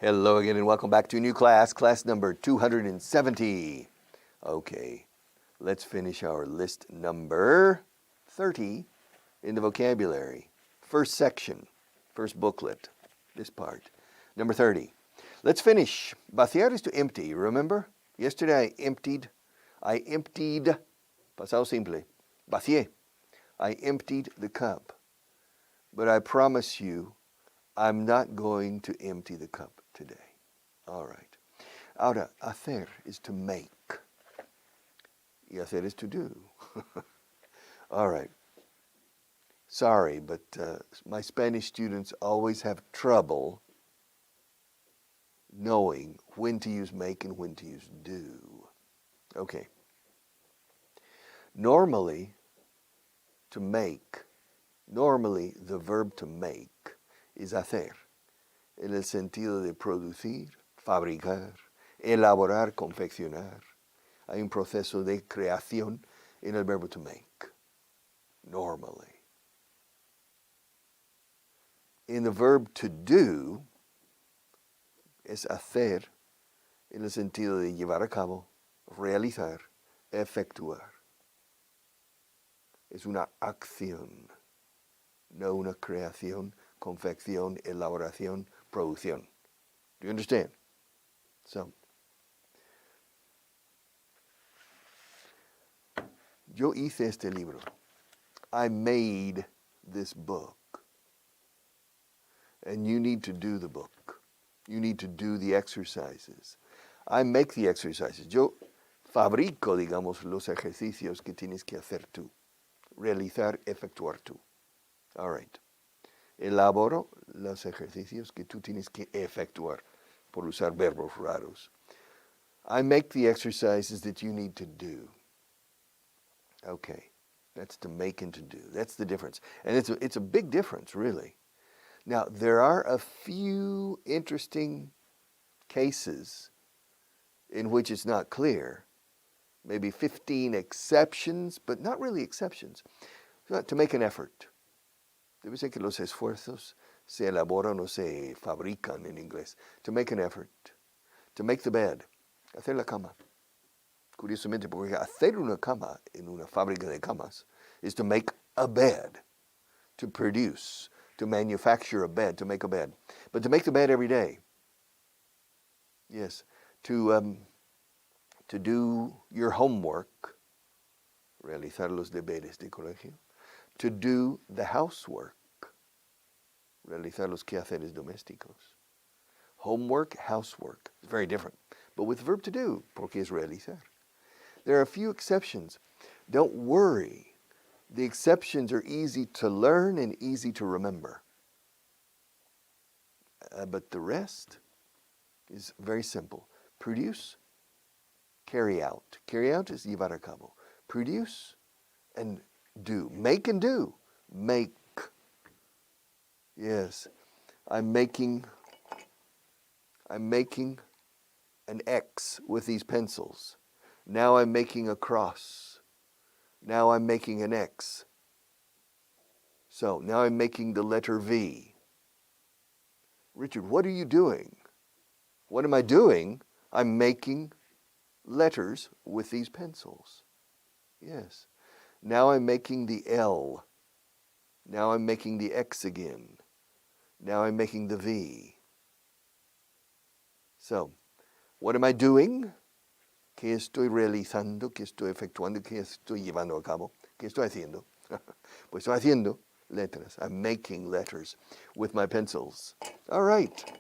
Hello again and welcome back to a new class, class number 270. Okay, let's finish our list number 30 in the vocabulary. First section, first booklet, this part. Number 30. Let's finish. Vaciar is to empty, remember? Yesterday I emptied, pasado simple, vacié. I emptied the cup. But I promise you, I'm not going to empty the cup today. All right. Ahora, hacer is to make. Y hacer is to do. All right. Sorry, but my Spanish students always have trouble knowing when to use make and when to use do. Okay. Normally, the verb to make is hacer, en el sentido de producir, fabricar, elaborar, confeccionar. Hay un proceso de creación en el verbo to make, normally. In the verb to do, es hacer, en el sentido de llevar a cabo, realizar, efectuar. Es una acción, no una creación, confección, elaboración, producción. Do you understand? So, yo hice este libro. I made this book. And you need to do the book. You need to do the exercises. I make the exercises. Yo fabrico, digamos, los ejercicios que tienes que hacer tú. Realizar, efectuar tú. All right. Elaboro los ejercicios que tú tienes que efectuar, por usar verbos raros. I make the exercises that you need to do. Okay, that's to make and to do. That's the difference. And it's a big difference, really. Now, there are a few interesting cases in which it's not clear. Maybe 15 exceptions, but not really exceptions. To make an effort. Debe ser que los esfuerzos se elaboran o se fabrican en inglés. To make an effort. To make the bed. Hacer la cama. Curiosamente, porque hacer una cama en una fábrica de camas is to make a bed. To produce. To manufacture a bed. To make a bed. But to make the bed every day. Yes. To do your homework. Realizar los deberes de colegio. To do the housework, realizar los quehaceres domésticos. Homework, housework, it's very different. But with the verb to do, porque es realizar. There are a few exceptions. Don't worry. The exceptions are easy to learn and easy to remember. But the rest is very simple. Produce, carry out. Carry out is llevar a cabo. Produce and do. Make and do. Make. Yes. I'm making an X with these pencils. Now I'm making a cross. Now I'm making an X. So now I'm making the letter V. Richard, what are you doing? What am I doing? I'm making letters with these pencils. Yes. Now I'm making the L. Now I'm making the X again. Now I'm making the V. So, what am I doing? ¿Qué estoy realizando? ¿Qué estoy efectuando? ¿Qué estoy llevando a cabo? ¿Qué estoy haciendo? Pues estoy haciendo letras. I'm making letters with my pencils. All right.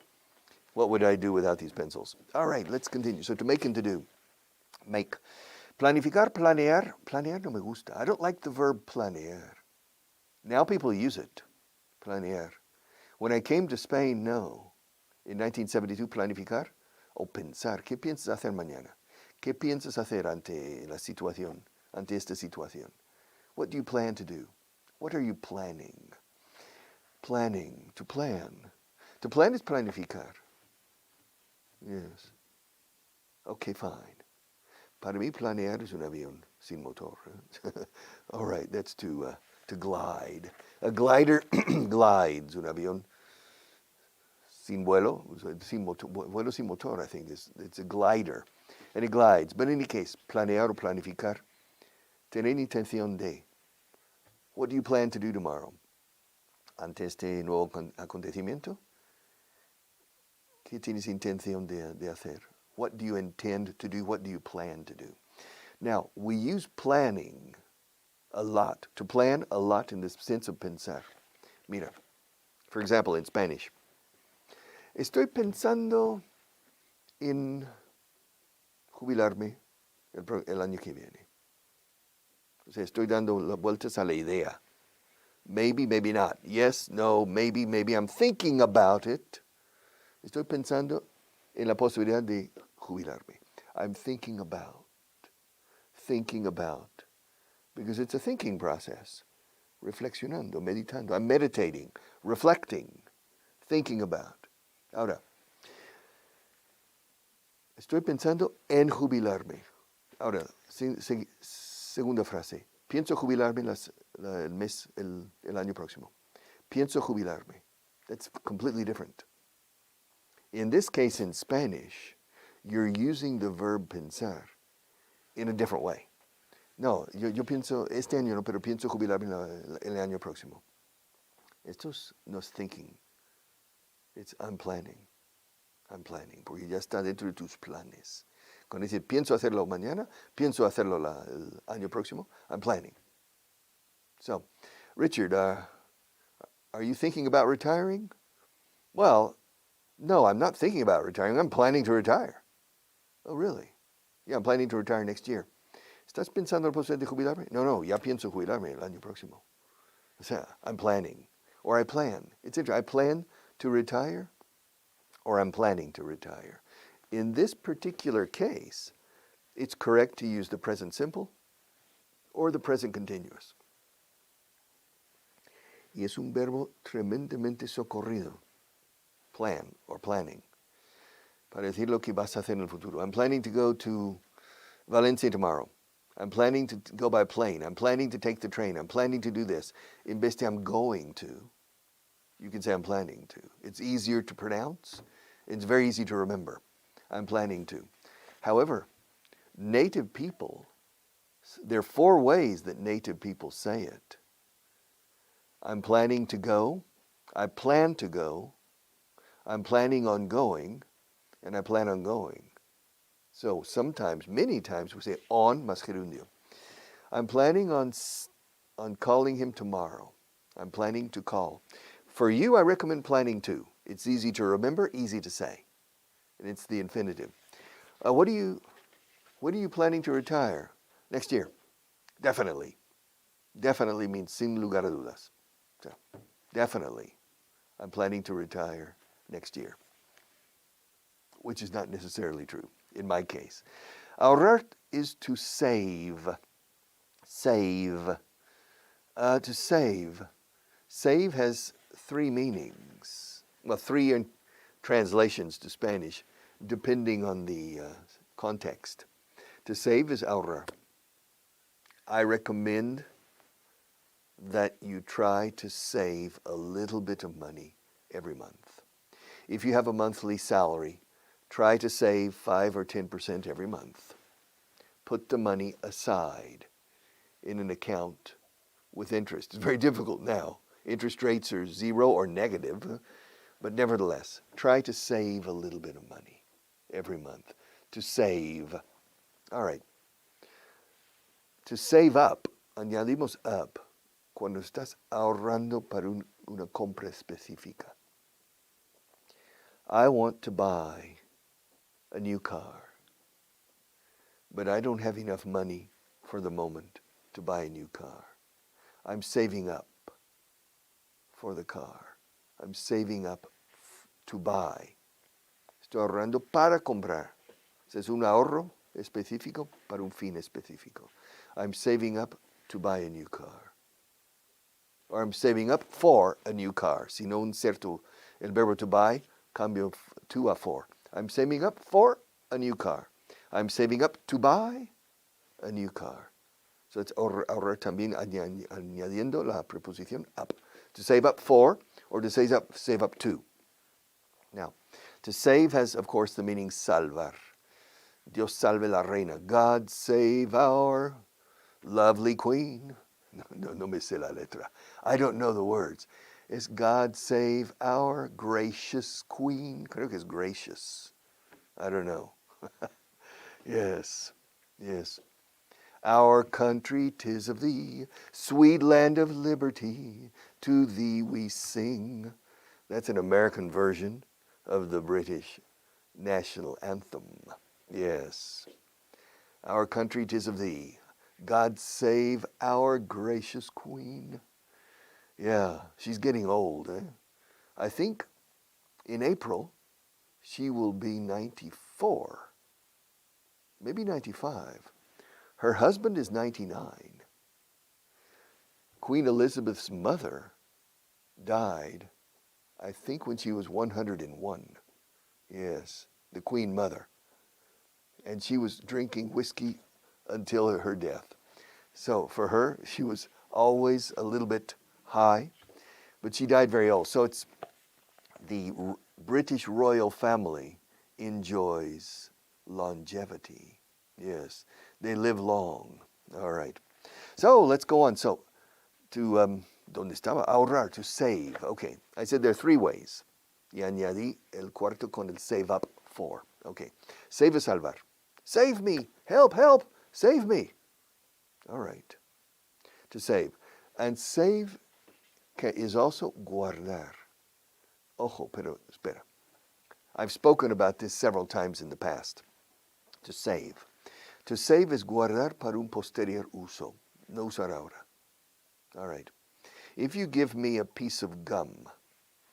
What would I do without these pencils? All right, let's continue. So to make and to do. Make. Planificar, planear. Planear no me gusta. I don't like the verb planear. Now people use it. Planear. When I came to Spain, no. In 1972, planificar o pensar. ¿Qué piensas hacer mañana? ¿Qué piensas hacer ante la situación? Ante esta situación. What do you plan to do? What are you planning? Planning. To plan. To plan is planificar. Yes. Okay, fine. Para mí planear es un avión sin motor. All right, that's to glide. A glider glides, un avión sin vuelo, sin motor, vuelo sin motor, I think. It's a glider. And it glides. But in any case, planear o planificar. Tener intención de. What do you plan to do tomorrow? Ante este nuevo acontecimiento, ¿qué tienes intención de hacer? What do you intend to do? What do you plan to do? Now, we use planning a lot, to plan a lot in the sense of pensar. Mira, for example, in Spanish, estoy pensando en jubilarme el año que viene. O sea, estoy dando las vueltas a la idea. Maybe, maybe not. Yes, no, maybe, maybe. I'm thinking about it. Estoy pensando en la posibilidad de jubilarme. I'm thinking about. Because it's a thinking process. Reflexionando, meditando. I'm meditating, reflecting, thinking about. Ahora, estoy pensando en jubilarme. Ahora, segunda frase. Pienso jubilarme el año próximo. Pienso jubilarme. That's completely different. In this case, in Spanish, you're using the verb pensar in a different way. No, yo pienso, este año no, pero pienso jubilarme el año próximo. Esto no es thinking. It's I'm planning, porque ya está dentro de tus planes. Cuando dices, pienso hacerlo mañana, pienso hacerlo el año próximo, I'm planning. So, Richard, are you thinking about retiring? Well, no, I'm not thinking about retiring. I'm planning to retire. Oh, really? Yeah, I'm planning to retire next year. ¿Estás pensando en la posibilidad de jubilarme? No, ya pienso jubilarme el año próximo. O sea, I'm planning. Or I plan. It's interesting. I plan to retire, or I'm planning to retire. In this particular case, it's correct to use the present simple or the present continuous. Y es un verbo tremendamente socorrido. Plan or planning. Para decir lo que vas a hacer en el futuro. I'm planning to go to Valencia tomorrow. I'm planning to go by plane. I'm planning to take the train. I'm planning to do this. In vez de I'm going to, you can say I'm planning to. It's easier to pronounce. It's very easy to remember. I'm planning to. However, native people, there are 4 ways that native people say it. I'm planning to go. I plan to go. I'm planning on going. And I plan on going. So sometimes, many times, we say on más gerundio. I'm planning on calling him tomorrow. I'm planning to call. For you, I recommend planning to. It's easy to remember, easy to say. And it's the infinitive. What are you planning to retire? Next year. Definitely. Definitely means sin lugar a dudas. So, definitely. I'm planning to retire next year. Which is not necessarily true, in my case. Ahorrar is to save. Save. To save. Save has 3 meanings. Well, 3 translations to Spanish, depending on the context. To save is ahorrar. I recommend that you try to save a little bit of money every month. If you have a monthly salary, try to save 5 or 10% every month. Put the money aside in an account with interest. It's very difficult now. Interest rates are 0 or negative, but nevertheless, try to save a little bit of money every month. To save. All right. To save up, añadimos up cuando estás ahorrando para una compra específica. I want to buy a new car, but I don't have enough money for the moment to buy a new car. I'm saving up for the car. I'm saving up to buy. Estoy ahorrando para comprar. Es un ahorro específico para un fin específico. I'm saving up to buy a new car. Or I'm saving up for a new car. Si no inserto el verbo to buy, cambio to a for. I'm saving up for a new car. I'm saving up to buy a new car. So it's ahorrar también añadiendo la preposición up. To save up for or to save up to. Now, To save has, of course, the meaning salvar. Dios salve la reina. God save our lovely queen. No me sé la letra. I don't know the words. It's God save our gracious queen. Creo que es gracious. I don't know. Yes, yes. Our country, 'tis of thee, sweet land of liberty, to thee we sing. That's an American version of the British national anthem. Yes. Our country, 'tis of thee. God save our gracious queen. Yeah, she's getting old. I think in April she will be 94, maybe 95. Her husband is 99. Queen Elizabeth's mother died, I think, when she was 101. Yes, the Queen Mother. And she was drinking whiskey until her death. So for her, she was always a little bit high, but she died very old. So it's the British royal family enjoys longevity. Yes, they live long. All right. So let's go on. So to, ¿dónde estaba? Ahorrar, to save. Okay, I said there are three ways. Y añadí el cuarto con el save up for. Okay, save es salvar. Save me, help, help, save me. All right, to save. And save is also guardar. Ojo, pero espera. I've spoken about this several times in the past. To save. To save is guardar para un posterior uso. No usar ahora. All right. If you give me a piece of gum,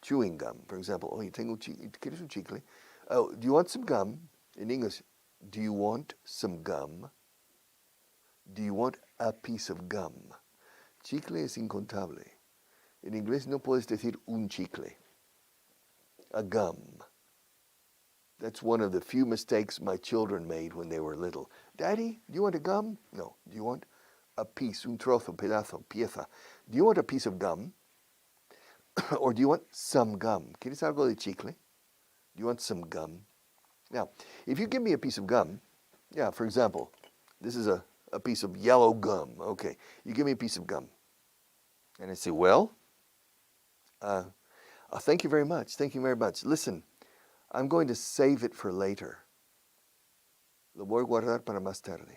chewing gum, for example, ¿quieres un chicle? Oh, do you want some gum? In English, do you want some gum? Do you want a piece of gum? Chicle es incontable. En inglés no puedes decir un chicle. A gum. That's one of the few mistakes my children made when they were little. Daddy, do you want a gum? No. Do you want a piece, un trozo, pedazo, pieza? Do you want a piece of gum? Or do you want some gum? ¿Quieres algo de chicle? Do you want some gum? Now, if you give me a piece of gum, yeah, for example, this is a piece of yellow gum. Okay, you give me a piece of gum. And I say, well, thank you very much. Thank you very much. Listen, I'm going to save it for later. Lo voy a guardar para más tarde.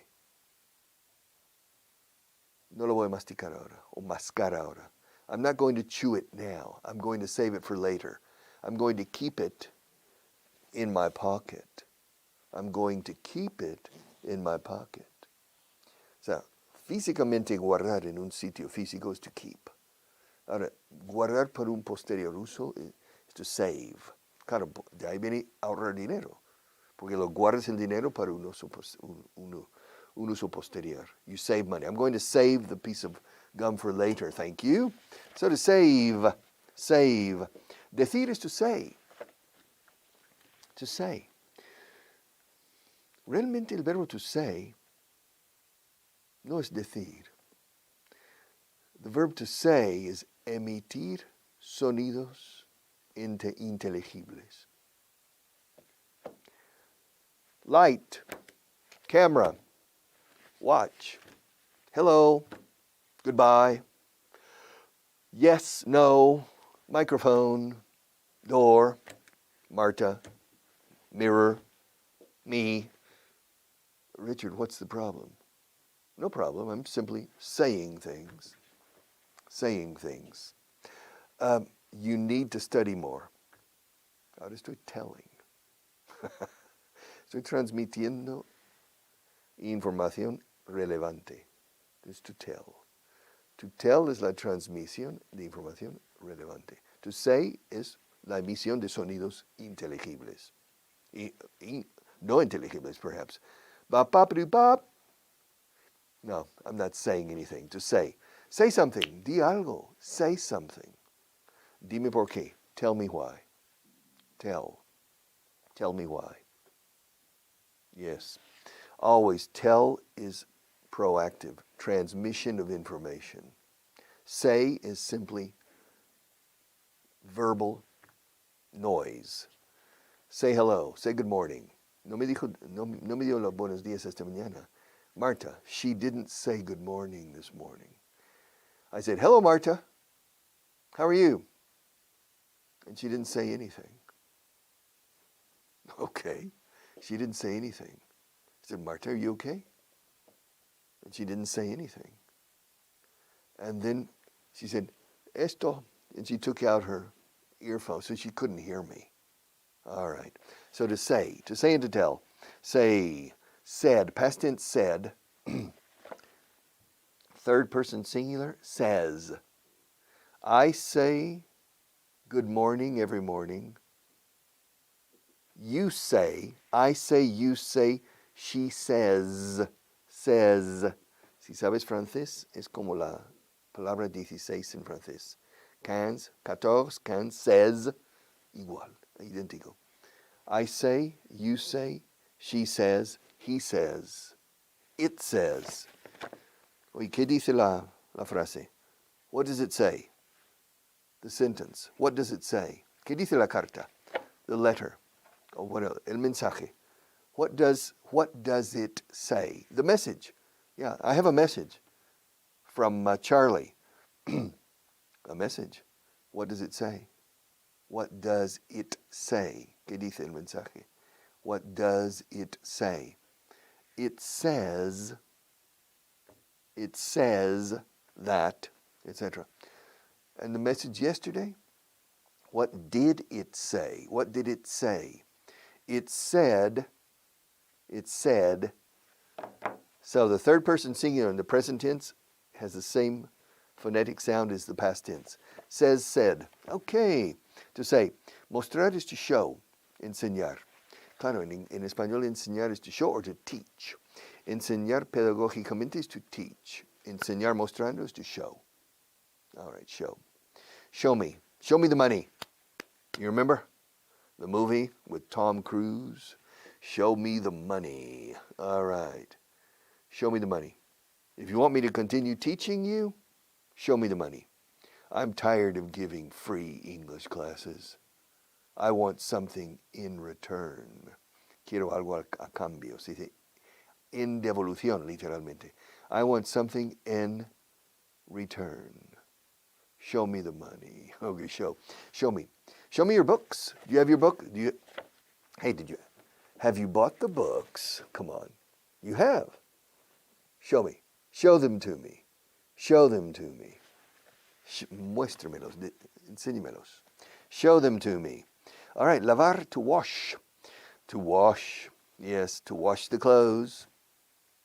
No lo voy a masticar ahora, o mascar ahora. I'm not going to chew it now. I'm going to save it for later. I'm going to keep it in my pocket. I'm going to keep it in my pocket. So, físicamente guardar en un sitio físico is to keep. Ahora, guardar para un posterior uso is to save. Claro, de ahí viene ahorrar dinero, porque lo guardas el dinero para un uso posterior. You save money. I'm going to save the piece of gum for later, thank you. So to save, save. Decir is to say. To say. Realmente el verbo to say no es decir. The verb to say is emitir sonidos inteligibles. Light, camera, watch, hello, goodbye, yes, no, microphone, door, Marta, mirror, me. Richard, what's the problem? No problem. I'm simply saying things. Saying things. You need to study more. Ahora estoy telling. Estoy transmitiendo información relevante. It's to tell. To tell es la transmisión de información relevante. To say es la emisión de sonidos inteligibles. No inteligibles, perhaps. Bop, bop, doo, bop. No, I'm not saying anything. To say. Say something. Di algo. Say something. Dime por qué. Tell me why. Tell. Tell me why. Yes. Always tell is proactive. Transmission of information. Say is simply verbal noise. Say hello, say good morning. No me dio los buenos días esta mañana. Marta, she didn't say good morning this morning. I said, hello, Marta. How are you? And she didn't say anything. Okay. She didn't say anything. I said, Marta, are you okay? And she didn't say anything. And then she said, esto. And she took out her earphone so she couldn't hear me. All right. So to say and to tell. Say, said, past tense said. Third person singular, says. I say good morning every morning. You say, I say, you say, she says, says. Si sabes francés, es como la palabra 16 en francés. 15, 14, 15, says, igual, idéntico. I say, you say, she says, he says, it says. Oye, ¿qué dice la frase? What does it say? The sentence. What does it say? ¿Qué dice la carta? The letter. Or what else? El mensaje. What does it say? The message. Yeah, I have a message from Charlie. A message. What does it say? What does it say? ¿Qué dice el mensaje? What does it say? It says that, etc. And the message yesterday? What did it say? What did it say? It said, so the third person singular in the present tense has the same phonetic sound as the past tense. Says, said. Okay. To say, mostrar is to show, enseñar. Claro, en español enseñar is to show or to teach. Enseñar pedagógicamente is to teach. Enseñar mostrando is to show. All right, show. Show me. Show me the money. You remember the movie with Tom Cruise? Show me the money. All right. Show me the money. If you want me to continue teaching you, show me the money. I'm tired of giving free English classes. I want something in return. Quiero algo a cambio. Se dice en devolución, literalmente. I want something in return. Show me the money. Okay, show me. Show me your books. Do you have your book? Have you bought the books? Come on. You have. Show me. Show them to me. Show them to me. Muéstramelos. Enséñamelos. Show them to me. All right, lavar, to wash. To wash. Yes, to wash the clothes.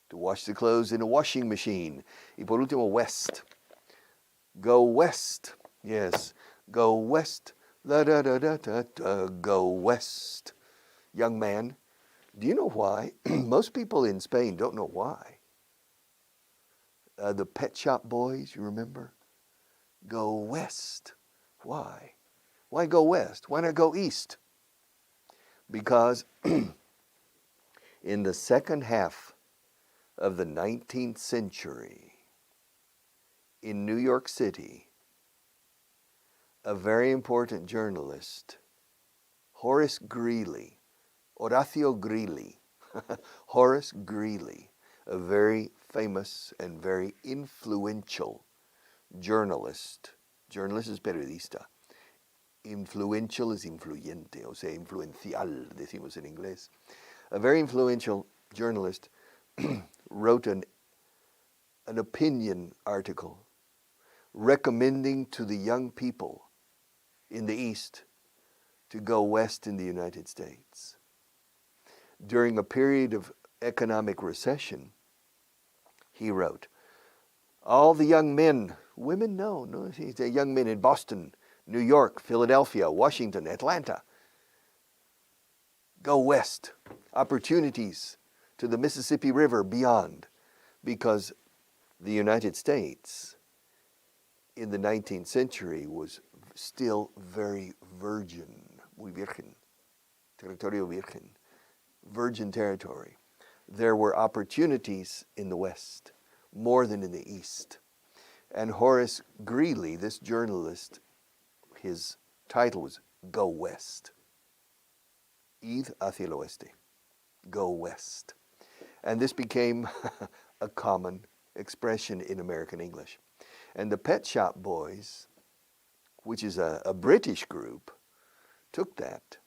To wash the clothes in a washing machine. Y por último, west. Go west. Yes, go west. La da da da da da. Go west. Young man, do you know why? Most people in Spain don't know why. The Pet Shop Boys, you remember? Go west. Why? Why go west? Why not go east? Because in the second half of the 19th century, in New York City, a very important journalist, Horace Greeley, Horacio Greeley, Horace Greeley, a very famous and very influential journalist. Journalist is periodista. Influential is influyente, o sea, influencial, decimos en inglés. A very influential journalist wrote an opinion article recommending to the young people in the East to go west in the United States. During a period of economic recession, he wrote, all the young men, women, no, he said young men in Boston, New York, Philadelphia, Washington, Atlanta, go west. Opportunities to the Mississippi River beyond, because the United States in the 19th century was still very virgin, muy virgen, territorio virgen, virgin territory. There were opportunities in the West more than in the East. And Horace Greeley, this journalist, his title was Go West. id hacia el oeste. Go west. And this became a common expression in American English. And the Pet Shop Boys, which is a British group, took that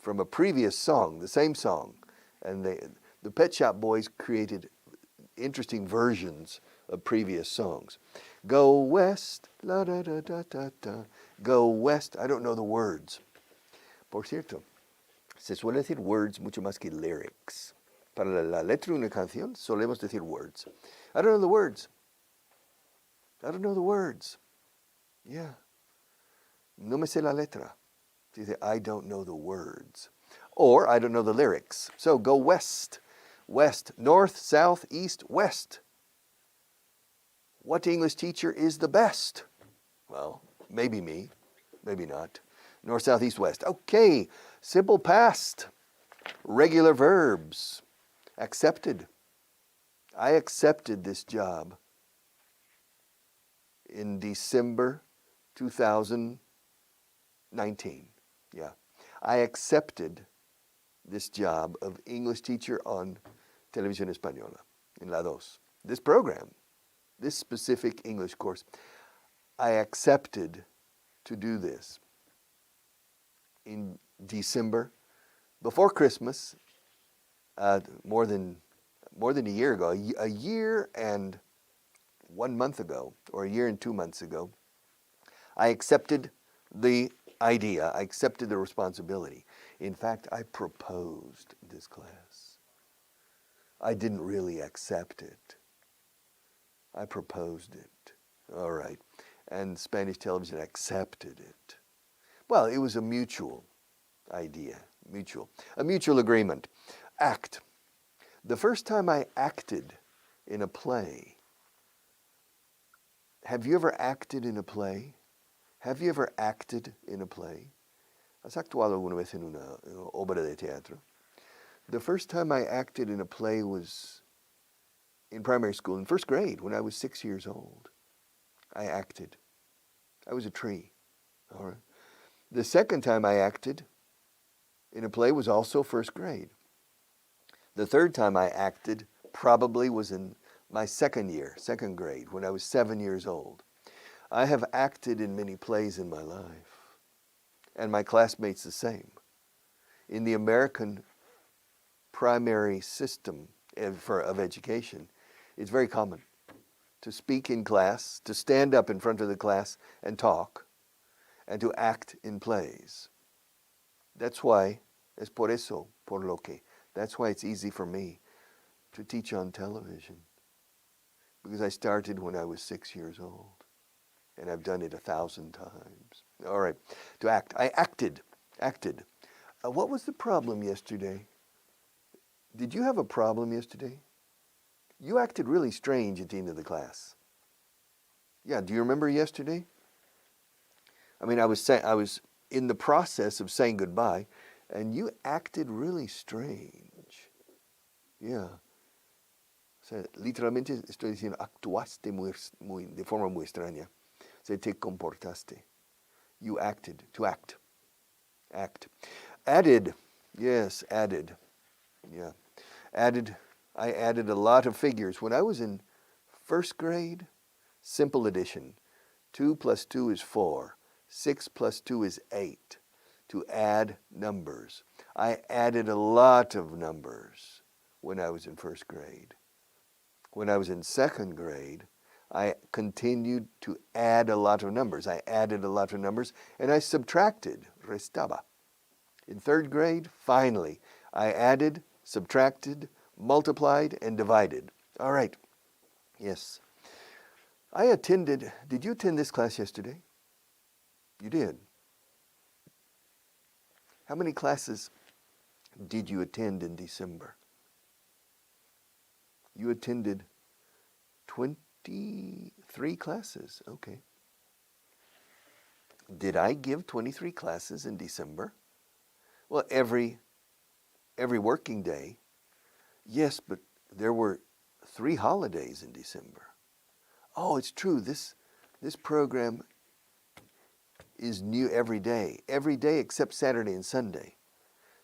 from a previous song, the same song. And the Pet Shop Boys created interesting versions of previous songs. Go west, la da da da da da. Go west. I don't know the words. Por cierto, se suele decir words mucho más que lyrics. Para la letra de una canción solemos decir words. I don't know the words. I don't know the words. Yeah. No me sé la letra. Dice, I don't know the words. Or I don't know the lyrics. So go west. West. North, south, east, west. What English teacher is the best? Well, maybe me. Maybe not. North, south, east, west. Okay. Simple past. Regular verbs. Accepted. I accepted this job in December 2019. Yeah. I accepted this job of English teacher on Televisión Española, en La Dos. This program, this specific English course, I accepted to do this in December, before Christmas, more than a year ago, a year and 1 month ago, or a year and 2 months ago, I accepted the idea, I accepted the responsibility. In fact, I proposed this class. I didn't really accept it. I proposed it. All right. And Spanish television accepted it. Well, it was a mutual idea, a mutual agreement. Act. The first time I acted in a play, have you ever acted in a play? Have you ever acted in a play? ¿Has actuado alguna vez en una obra de teatro? The first time I acted in a play was in primary school, in first grade, when I was 6 years old. I acted. I was a tree. All right. The second time I acted in a play was also first grade. The third time I acted probably was in my second grade, when I was 7 years old. I have acted in many plays in my life, and my classmates the same. In the American primary system of education, it's very common to speak in class, to stand up in front of the class and talk, and to act in plays. That's why, es por eso, por lo que, that's why it's easy for me to teach on television, because I started when I was 6 years old, and I've done it 1,000 times. All right, to act. I acted. What was the problem yesterday? Did you have a problem yesterday? You acted really strange at the end of the class. Yeah, do you remember yesterday? I mean, I was in the process of saying goodbye, and you acted really strange. Yeah. O sea, literalmente estoy diciendo, actuaste de forma muy extraña. O sea, te comportaste. You acted. To act. Act. Added. Yes, added. Yeah. Added. I added a lot of figures. When I was in first grade, simple addition. 2 plus 2 is 4. 6 plus 2 is 8. To add numbers. I added a lot of numbers when I was in first grade. When I was in second grade, I continued to add a lot of numbers. I added a lot of numbers, and I subtracted, restaba. In third grade, finally, I added, subtracted, multiplied, and divided. All right. Yes. Did you attend this class yesterday? You did. How many classes did you attend in December? You attended 23 classes. Okay. Did I give 23 classes in December? Well, every working day. Yes, but there were 3 holidays in December. Oh, it's true. This program is new every day except Saturday and Sunday.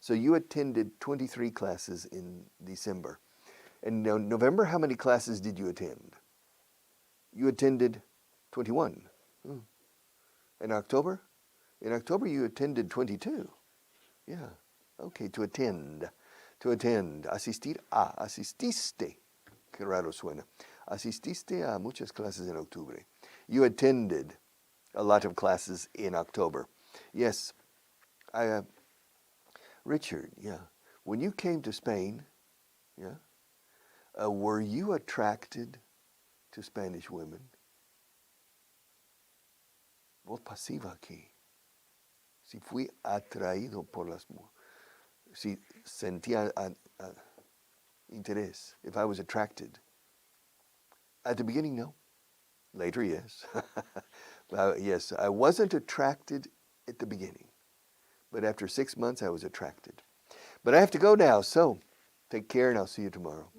So you attended 23 classes in December. And now November, how many classes did you attend? You attended 21. In October? In October you attended 22. Yeah. Okay, to attend. To attend. Asistir a. Asististe. Qué raro suena. Asististe a muchas clases en octubre. You attended a lot of classes in October. Yes. Richard, yeah. When you came to Spain, yeah, were you attracted to Spanish women? Voz pasiva aquí. Si fui atraído por las mujeres. Si sentía interés. If I was attracted. At the beginning, no. Later, yes. Yes, I wasn't attracted at the beginning. But after 6 months, I was attracted. But I have to go now, so take care and I'll see you tomorrow.